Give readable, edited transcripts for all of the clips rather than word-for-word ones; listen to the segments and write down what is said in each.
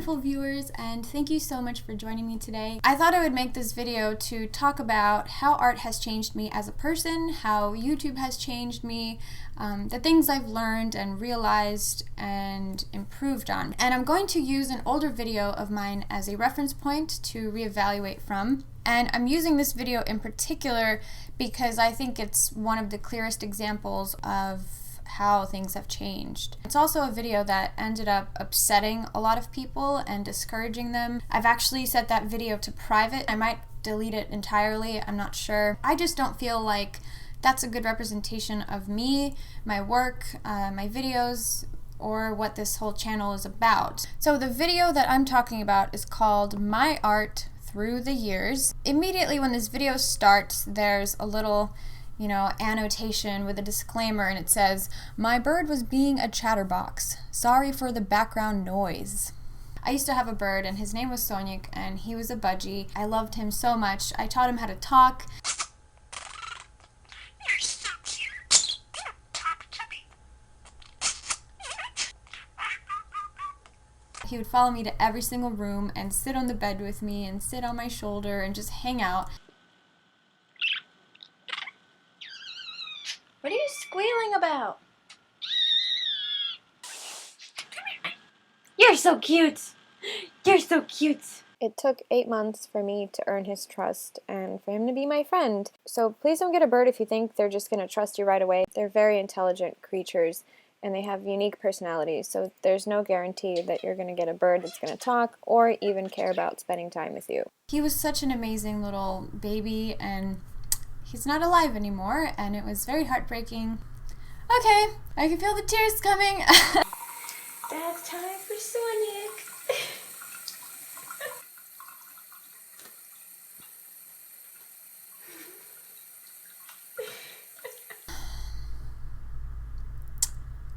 beautiful viewers, and thank you so much for joining me today. I thought I would make this video to talk about how art has changed me as a person, how YouTube has changed me, the things I've learned and realized and improved on. And I'm going to use an older video of mine as a reference point to reevaluate from. And I'm using this video in particular because I think it's one of the clearest examples of how things have changed. It's also a video that ended up upsetting a lot of people and discouraging them. I've actually set that video to private. I might delete it entirely, I'm not sure. I just don't feel like that's a good representation of me, my work, my videos, or what this whole channel is about. So the video that I'm talking about is called My Art Through the Years. Immediately when this video starts, there's a little annotation with a disclaimer, and it says, "My bird was being a chatterbox. Sorry for the background noise." I used to have a bird, and his name was Sonic, and he was a budgie. I loved him so much. I taught him how to talk. You're so cute. Talk to me. He would follow me to every single room and sit on the bed with me and sit on my shoulder and just hang out. What are you squealing about? You're so cute! You're so cute! It took 8 months for me to earn his trust and for him to be my friend. So please don't get a bird if you think they're just going to trust you right away. They're very intelligent creatures and they have unique personalities, so there's no guarantee that you're going to get a bird that's going to talk or even care about spending time with you. He was such an amazing little baby, and he's not alive anymore, and it was very heartbreaking. Okay, I can feel the tears coming. That's time for Sonic.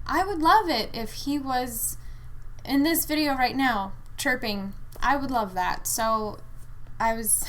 I would love it if he was in this video right now, chirping. I would love that. So I was...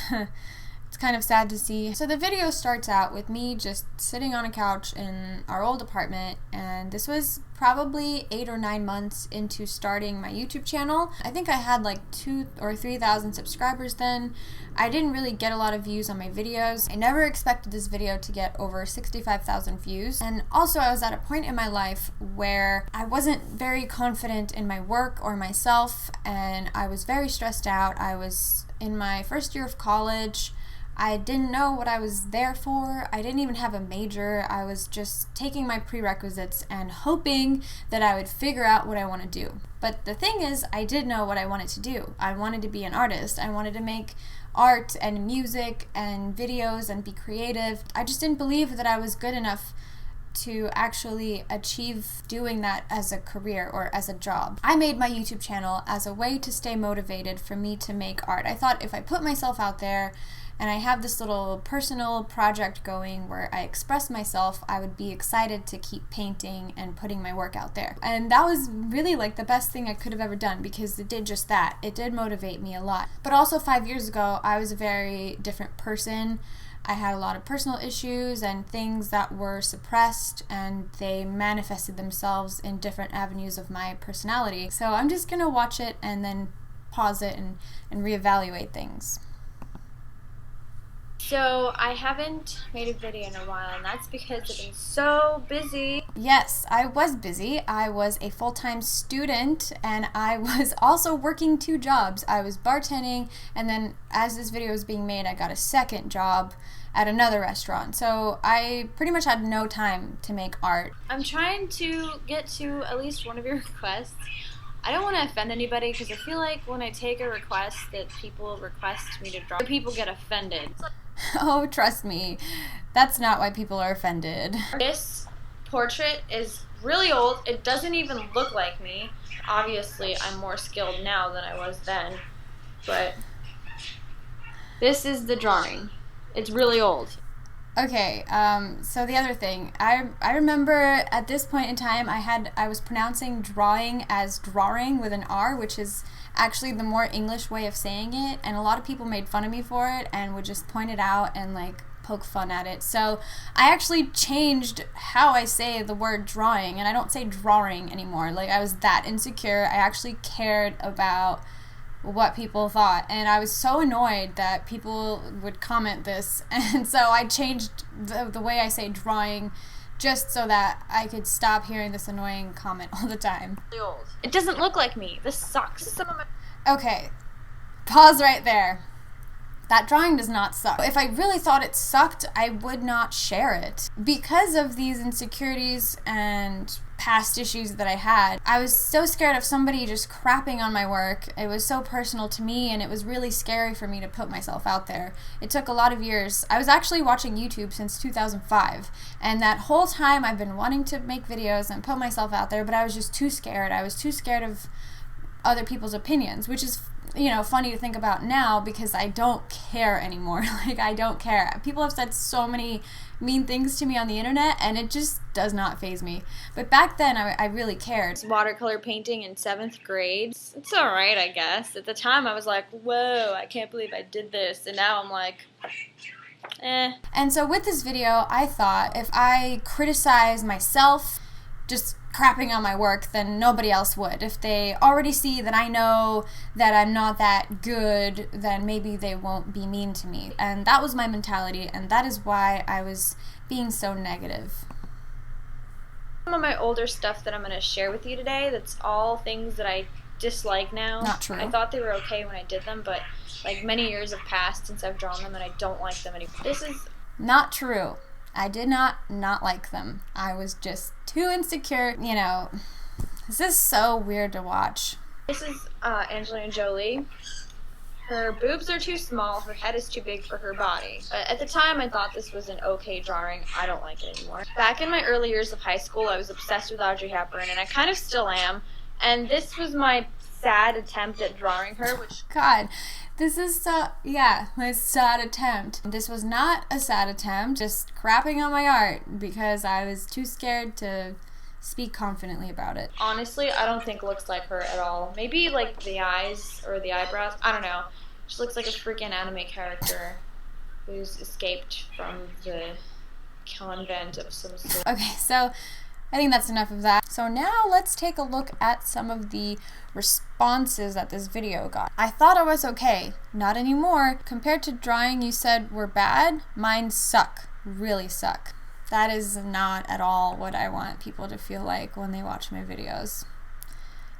It's kind of sad to see. So the video starts out with me just sitting on a couch in our old apartment, and this was probably 8 or 9 months into starting my YouTube channel. I think I had like 2,000 or 3,000 subscribers then. I didn't really get a lot of views on my videos. I never expected this video to get over 65,000 views. And also I was at a point in my life where I wasn't very confident in my work or myself, and I was very stressed out. I was in my first year of college. I didn't know what I was there for. I didn't even have a major. I was just taking my prerequisites and hoping that I would figure out what I want to do. But the thing is, I did know what I wanted to do. I wanted to be an artist. I wanted to make art and music and videos and be creative. I just didn't believe that I was good enough to actually achieve doing that as a career or as a job. I made my YouTube channel as a way to stay motivated for me to make art. I thought if I put myself out there and I have this little personal project going where I express myself, I would be excited to keep painting and putting my work out there. And that was really like the best thing I could have ever done, because it did just that. It did motivate me a lot. But also 5 years ago, I was a very different person. I had a lot of personal issues and things that were suppressed, and they manifested themselves in different avenues of my personality. So I'm just gonna watch it and then pause it and reevaluate things. So I haven't made a video in a while, and that's because I've been so busy. Yes, I was busy. I was a full-time student, and I was also working 2 jobs. I was bartending, and then as this video was being made, I got a second job at another restaurant. So I pretty much had no time to make art. I'm trying to get to at least one of your requests. I don't want to offend anybody, because I feel like when I take a request that people request me to draw, people get offended. Oh, trust me, that's not why people are offended. This portrait is really old. It doesn't even look like me. Obviously, I'm more skilled now than I was then, but this is the drawing. It's really old. Okay, so the other thing, I remember at this point in time I was pronouncing drawing as drawing with an R, which is actually the more English way of saying it, and a lot of people made fun of me for it and would just point it out and like poke fun at it. So I actually changed how I say the word drawing, and I don't say drawing anymore. Like, I was that insecure. I actually cared about what people thought, and I was so annoyed that people would comment this, and so I changed the way I say drawing just so that I could stop hearing this annoying comment all the time. It doesn't look like me. This sucks. Okay, pause right there. That drawing does not suck. If I really thought it sucked, I would not share it. Because of these insecurities and past issues that I had, I was so scared of somebody just crapping on my work. It was so personal to me, and it was really scary for me to put myself out there. It took a lot of years. I was actually watching YouTube since 2005, and that whole time I've been wanting to make videos and put myself out there, but I was just too scared. I was too scared of other people's opinions, which is, you know, funny to think about now because I don't care anymore. Like, I don't care. People have said so many mean things to me on the internet, and it just does not faze me. But back then, I really cared. Watercolor painting in 7th grade. It's alright, I guess. At the time, I was like, whoa, I can't believe I did this. And now I'm like, eh. And so with this video, I thought if I criticize myself, just crapping on my work, then nobody else would. If they already see that I know that I'm not that good, then maybe they won't be mean to me. And that was my mentality, and that is why I was being so negative. Some of my older stuff that I'm going to share with you today, that's all things that I dislike now. Not true. I thought they were okay when I did them, but like many years have passed since I've drawn them, and I don't like them anymore. This is not true. I did not like them. I was just too insecure. You know, this is so weird to watch. This is Angelina Jolie. Her boobs are too small, her head is too big for her body. At the time, I thought this was an okay drawing. I don't like it anymore. Back in my early years of high school, I was obsessed with Audrey Hepburn, and I kind of still am. And this was my sad attempt at drawing her, which... God, this is my sad attempt. This was not a sad attempt, just crapping on my art because I was too scared to speak confidently about it. Honestly, I don't think looks like her at all. Maybe like the eyes or the eyebrows. I don't know. She looks like a freaking anime character who's escaped from the convent of some sort. Okay, so I think that's enough of that. So now let's take a look at some of the responses that this video got. I thought I was okay. Not anymore. Compared to drawing you said were bad, mine suck. Really suck. That is not at all what I want people to feel like when they watch my videos.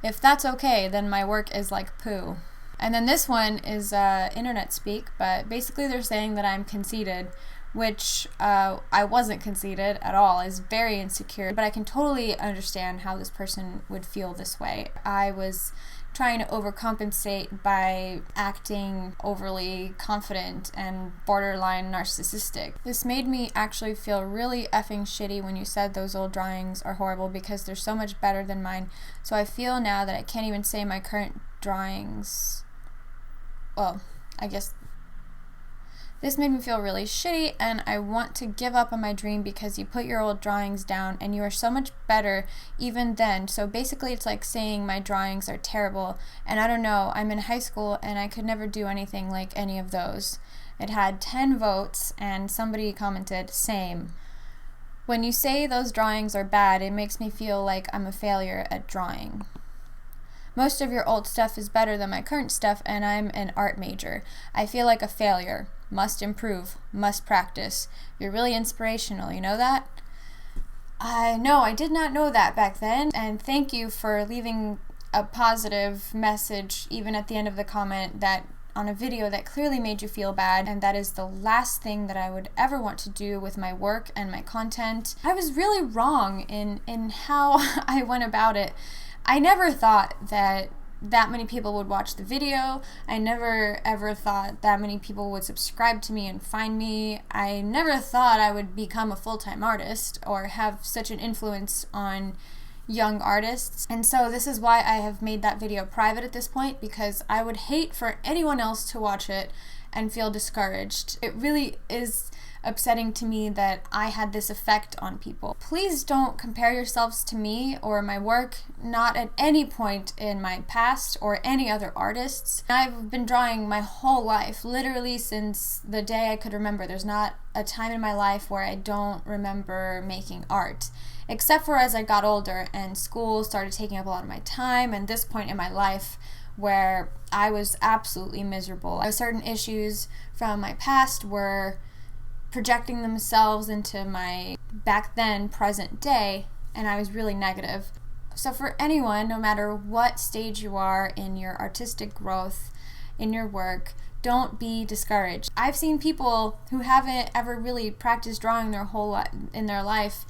If that's okay, then my work is like poo. And then this one is internet speak, but basically they're saying that I'm conceited, which I wasn't conceited at all. I was very insecure, but I can totally understand how this person would feel this way. I was trying to overcompensate by acting overly confident and borderline narcissistic. This made me actually feel really effing shitty when you said those old drawings are horrible because they're so much better than mine. So I feel now that I can't even say my current drawings, well, I guess this made me feel really shitty, and I want to give up on my dream because you put your old drawings down and you are so much better even then. So basically it's like saying my drawings are terrible, and I don't know, I'm in high school and I could never do anything like any of those. It had 10 votes and somebody commented, same. When you say those drawings are bad, it makes me feel like I'm a failure at drawing. Most of your old stuff is better than my current stuff, and I'm an art major. I feel like a failure. Must improve. Must practice. You're really inspirational, you know that? No, I did not know that back then, and thank you for leaving a positive message even at the end of the comment that on a video that clearly made you feel bad, and that is the last thing that I would ever want to do with my work and my content. I was really wrong in how I went about it. I never thought that many people would watch the video. I never ever thought that many people would subscribe to me and find me. I never thought I would become a full-time artist or have such an influence on young artists. And so this is why I have made that video private at this point, because I would hate for anyone else to watch it and feel discouraged. It really is upsetting to me that I had this effect on people. Please don't compare yourselves to me or my work, not at any point in my past or any other artists. I've been drawing my whole life, literally since the day I could remember. There's not a time in my life where I don't remember making art, except for as I got older and school started taking up a lot of my time, and this point in my life where I was absolutely miserable. Certain issues from my past were projecting themselves into my back then present day, and I was really negative. So for anyone, no matter what stage you are in your artistic growth, in your work, don't be discouraged. I've seen people who haven't ever really practiced drawing their whole in their life,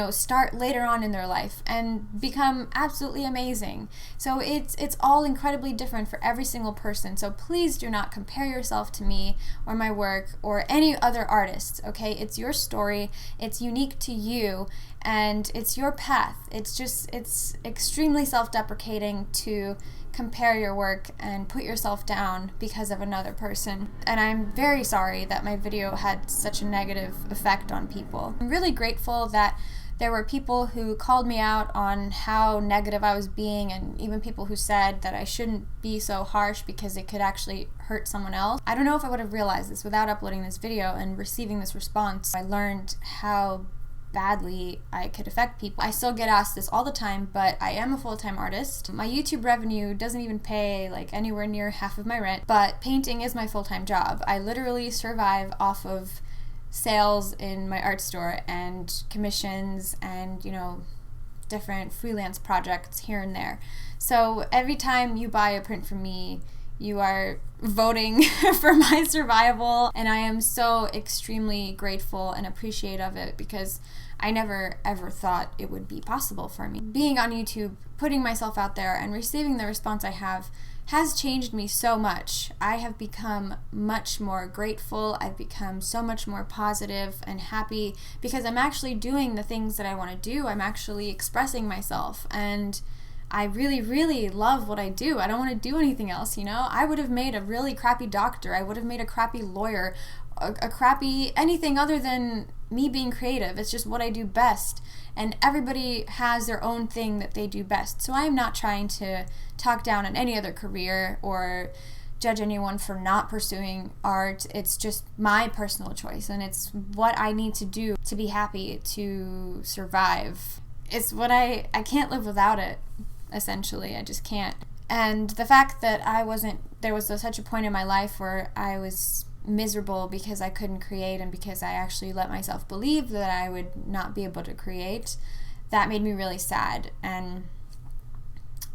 start later on in their life and become absolutely amazing. So it's all incredibly different for every single person. So please do not compare yourself to me or my work or any other artists, okay? It's your story, it's unique to you, and it's your path. It's extremely self-deprecating to compare your work and put yourself down because of another person. And I'm very sorry that my video had such a negative effect on people. I'm really grateful that there were people who called me out on how negative I was being, and even people who said that I shouldn't be so harsh because it could actually hurt someone else. I don't know if I would have realized this without uploading this video and receiving this response. I learned how badly I could affect people. I still get asked this all the time, but I am a full-time artist. My YouTube revenue doesn't even pay anywhere near half of my rent, but painting is my full-time job. I literally survive off of sales in my art store and commissions and, different freelance projects here and there. So every time you buy a print from me, you are voting for my survival, and I am so extremely grateful and appreciative of it because I never ever thought it would be possible for me. Being on YouTube, putting myself out there, and receiving the response I have has changed me so much. I have become much more grateful. I've become so much more positive and happy because I'm actually doing the things that I want to do. I'm actually expressing myself, and I really, really love what I do. I don't want to do anything else, I would have made a really crappy doctor. I would have made a crappy lawyer, a crappy anything other than me being creative. It's just what I do best. And everybody has their own thing that they do best. So I am not trying to talk down on any other career or judge anyone for not pursuing art. It's just my personal choice, and it's what I need to do to be happy, to survive. It's what I can't live without it. Essentially, I just can't. And the fact that there was such a point in my life where I was miserable because I couldn't create and because I actually let myself believe that I would not be able to create, that made me really sad. And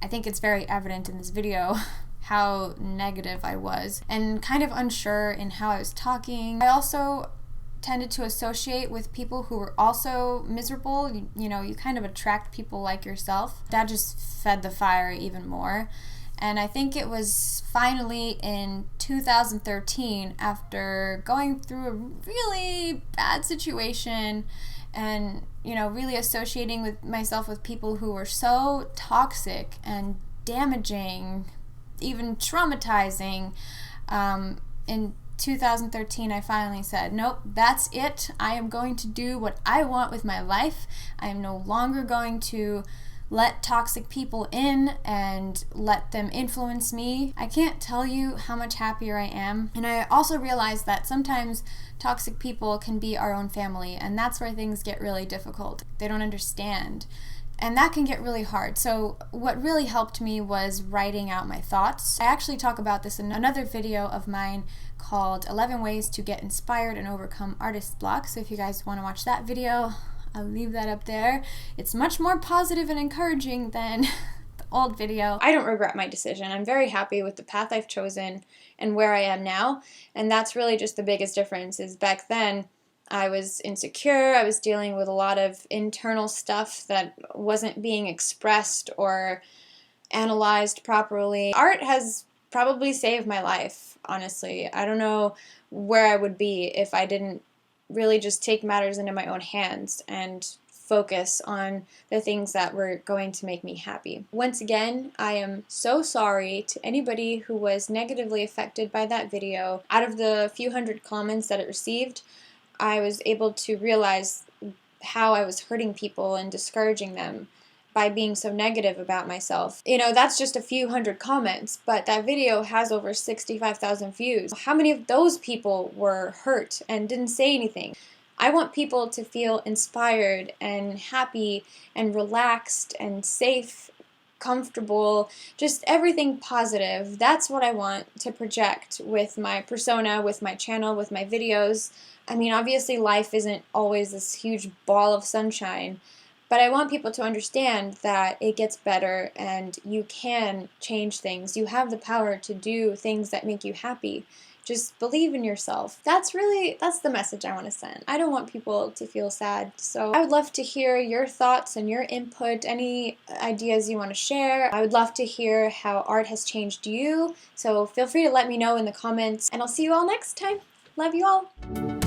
I think it's very evident in this video how negative I was and kind of unsure in how I was talking. I also tended to associate with people who were also miserable. You kind of attract people like yourself. That just fed the fire even more. And I think it was finally in 2013, after going through a really bad situation and, really associating with myself with people who were so toxic and damaging, even traumatizing. In 2013, I finally said, nope, that's it. I am going to do what I want with my life. I am no longer going to let toxic people in and let them influence me. I can't tell you how much happier I am. And I also realized that sometimes toxic people can be our own family, and that's where things get really difficult. They don't understand. And that can get really hard. So what really helped me was writing out my thoughts. I actually talk about this in another video of mine called 11 Ways to Get Inspired and Overcome Artist Block. So if you guys want to watch that video, I'll leave that up there. It's much more positive and encouraging than the old video. I don't regret my decision. I'm very happy with the path I've chosen and where I am now. And that's really just the biggest difference. Is back then, I was insecure. I was dealing with a lot of internal stuff that wasn't being expressed or analyzed properly. Art has probably saved my life, honestly. I don't know where I would be if I didn't really just take matters into my own hands and focus on the things that were going to make me happy. Once again, I am so sorry to anybody who was negatively affected by that video. Out of the few hundred comments that it received, I was able to realize how I was hurting people and discouraging them by being so negative about myself. That's just a few hundred comments, but that video has over 65,000 views. How many of those people were hurt and didn't say anything? I want people to feel inspired and happy and relaxed and safe comfortable, just everything positive. That's what I want to project with my persona, with my channel, with my videos. I mean, obviously life isn't always this huge ball of sunshine, but I want people to understand that it gets better and you can change things. You have the power to do things that make you happy. Just believe in yourself. That's the message I want to send. I don't want people to feel sad. So I would love to hear your thoughts and your input, any ideas you want to share. I would love to hear how art has changed you. So feel free to let me know in the comments, and I'll see you all next time. Love you all.